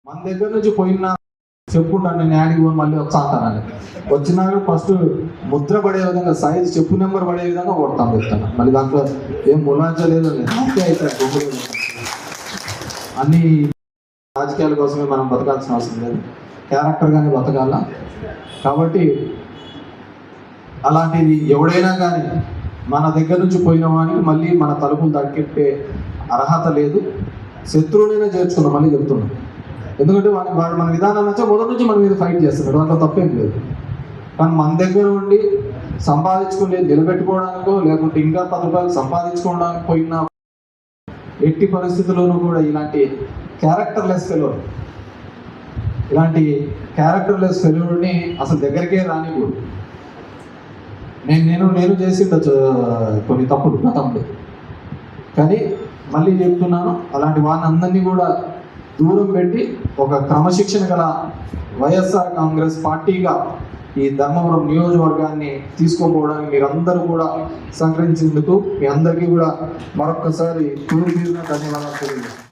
మన దగ్గర నుంచి పోయినా చెప్పుకుంటాను, నేను యాడికి పోను మళ్ళీ వచ్చా అంటాను. వచ్చినాక ఫస్ట్ ముద్ర పడే విధంగా సైజ్ చెప్పు నెంబర్ పడే విధంగా కొడతాను చెప్తాను. మళ్ళీ దాంట్లో ఏం ములాంచలేదు, హ్యాపీ అవుతాయి. అన్ని రాజకీయాల కోసమే మనం బతకాల్సిన అవసరం లేదు, క్యారెక్టర్గానే బతకాల. కాబట్టి అలాంటిది ఎవడైనా కానీ మన దగ్గర నుంచి పోయిన వానికి మళ్ళీ మన తలుపులు తగ్గిట్టే అర్హత లేదు. శత్రువునైనా చేర్చుకున్నాం మళ్ళీ చెప్తున్నాం. ఎందుకంటే వాడు మన విధానం నచ్చా మొదటి నుంచి మన మీద ఫైట్ చేస్తున్నాడు, దాంట్లో తప్పేం లేదు. కానీ మన దగ్గర ఉండి సంపాదించుకుని నిలబెట్టుకోవడానికో లేకుంటే ఇంకా 10 రూపాయలు సంపాదించుకోవడానికి పోయిన ఎట్టి పరిస్థితుల్లోనూ కూడా ఇలాంటి క్యారెక్టర్లెస్ ఫెలోని అసలు దగ్గరికే రానివ్వడు. నేను చేసిండొచ్చు కొన్ని తప్పులు గతంలో, కానీ మళ్ళీ చెప్తున్నాను, అలాంటి వాళ్ళందరినీ కూడా దూరం పెట్టి ఒక క్రమశిక్షణ గల వైఎస్ఆర్ కాంగ్రెస్ పార్టీగా ఈ ధర్మవరం నియోజకవర్గాన్ని తీసుకోపోవడానికి మీరందరూ కూడా సహకరించేందుకు మీ అందరికీ కూడా మరొకసారి ధన్యవాదాలు తెలియజేస్తాను.